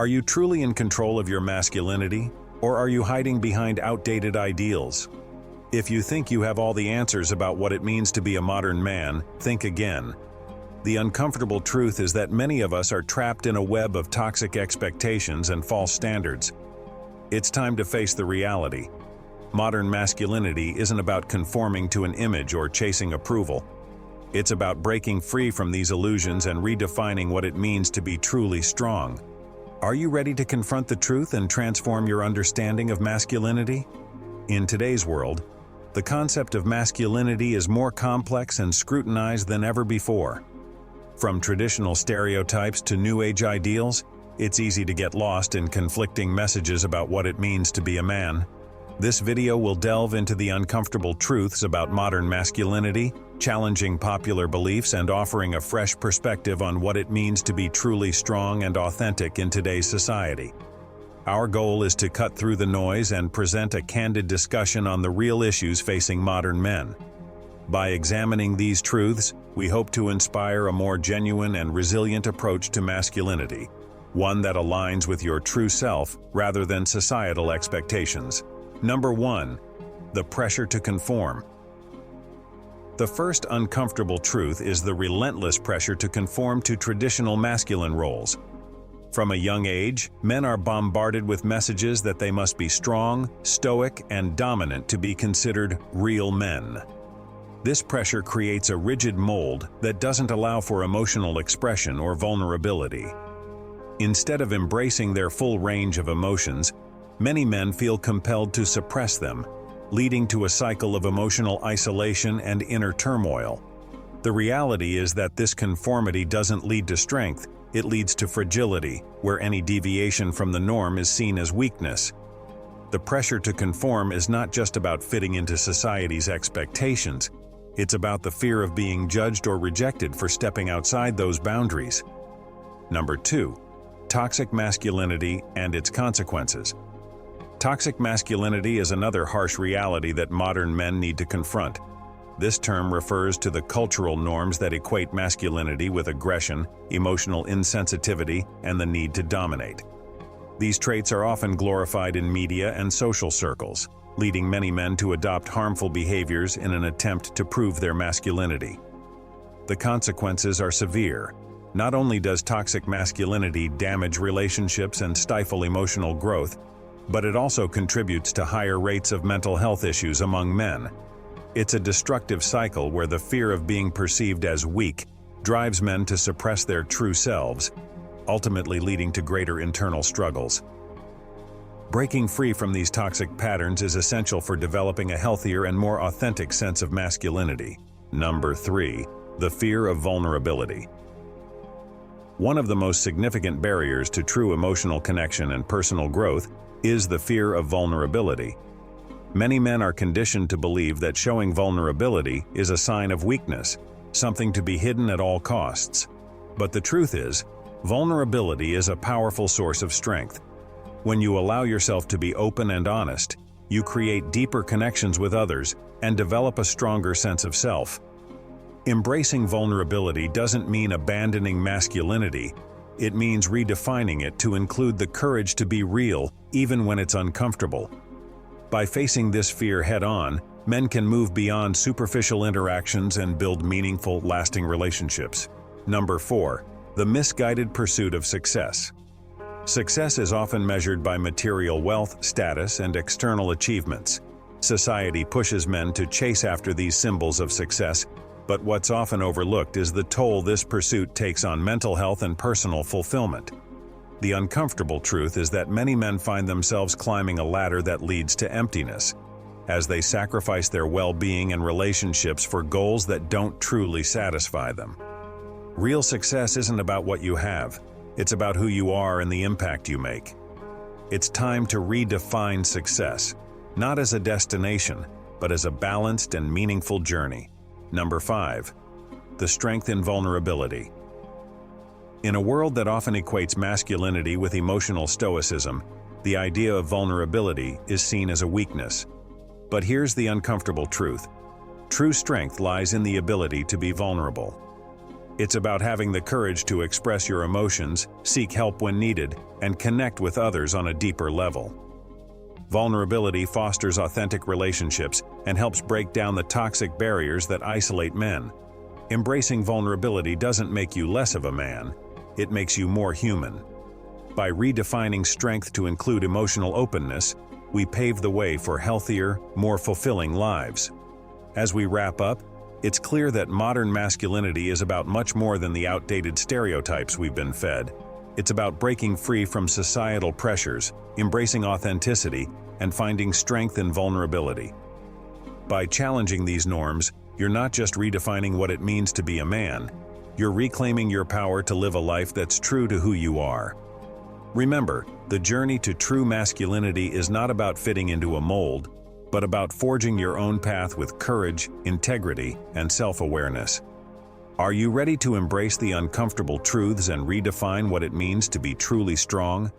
Are you truly in control of your masculinity, or are you hiding behind outdated ideals? If you think you have all the answers about what it means to be a modern man, think again. The uncomfortable truth is that many of us are trapped in a web of toxic expectations and false standards. It's time to face the reality. Modern masculinity isn't about conforming to an image or chasing approval. It's about breaking free from these illusions and redefining what it means to be truly strong. Are you ready to confront the truth and transform your understanding of masculinity? In today's world, the concept of masculinity is more complex and scrutinized than ever before. From traditional stereotypes to New Age ideals, it's easy to get lost in conflicting messages about what it means to be a man. This video will delve into the uncomfortable truths about modern masculinity, challenging popular beliefs and offering a fresh perspective on what it means to be truly strong and authentic in today's society. Our goal is to cut through the noise and present a candid discussion on the real issues facing modern men. By examining these truths, we hope to inspire a more genuine and resilient approach to masculinity, one that aligns with your true self rather than societal expectations. Number 1. The pressure to conform. The first uncomfortable truth is the relentless pressure to conform to traditional masculine roles. From a young age, men are bombarded with messages that they must be strong, stoic, and dominant to be considered real men. This pressure creates a rigid mold that doesn't allow for emotional expression or vulnerability. Instead of embracing their full range of emotions, many men feel compelled to suppress them, leading to a cycle of emotional isolation and inner turmoil. The reality is that this conformity doesn't lead to strength, it leads to fragility, where any deviation from the norm is seen as weakness. The pressure to conform is not just about fitting into society's expectations, it's about the fear of being judged or rejected for stepping outside those boundaries. Number 2. Toxic masculinity and its consequences. Toxic masculinity is another harsh reality that modern men need to confront. This term refers to the cultural norms that equate masculinity with aggression, emotional insensitivity, and the need to dominate. These traits are often glorified in media and social circles, leading many men to adopt harmful behaviors in an attempt to prove their masculinity. The consequences are severe. Not only does toxic masculinity damage relationships and stifle emotional growth, but it also contributes to higher rates of mental health issues among men. It's a destructive cycle where the fear of being perceived as weak drives men to suppress their true selves, ultimately leading to greater internal struggles. Breaking free from these toxic patterns is essential for developing a healthier and more authentic sense of masculinity. Number 3. The fear of vulnerability. One of the most significant barriers to true emotional connection and personal growth is the fear of vulnerability. Many men are conditioned to believe that showing vulnerability is a sign of weakness, something to be hidden at all costs. But the truth is, vulnerability is a powerful source of strength. When you allow yourself to be open and honest, you create deeper connections with others and develop a stronger sense of self. Embracing vulnerability doesn't mean abandoning masculinity. It means redefining it to include the courage to be real, even when it's uncomfortable. By facing this fear head-on, men can move beyond superficial interactions and build meaningful, lasting relationships. Number 4. The misguided pursuit of success. Success is often measured by material wealth, status, and external achievements. Society pushes men to chase after these symbols of success, but what's often overlooked is the toll this pursuit takes on mental health and personal fulfillment. The uncomfortable truth is that many men find themselves climbing a ladder that leads to emptiness, as they sacrifice their well-being and relationships for goals that don't truly satisfy them. Real success isn't about what you have, it's about who you are and the impact you make. It's time to redefine success, not as a destination, but as a balanced and meaningful journey. Number 5. The strength in vulnerability. In a world that often equates masculinity with emotional stoicism, the idea of vulnerability is seen as a weakness. But here's the uncomfortable truth. True strength lies in the ability to be vulnerable. It's about having the courage to express your emotions, seek help when needed, and connect with others on a deeper level. Vulnerability fosters authentic relationships and helps break down the toxic barriers that isolate men. Embracing vulnerability doesn't make you less of a man, it makes you more human. By redefining strength to include emotional openness, we pave the way for healthier, more fulfilling lives. As we wrap up, it's clear that modern masculinity is about much more than the outdated stereotypes we've been fed. It's about breaking free from societal pressures, embracing authenticity, and finding strength in vulnerability. By challenging these norms, you're not just redefining what it means to be a man, you're reclaiming your power to live a life that's true to who you are. Remember, the journey to true masculinity is not about fitting into a mold, but about forging your own path with courage, integrity, and self-awareness. Are you ready to embrace the uncomfortable truths and redefine what it means to be truly strong,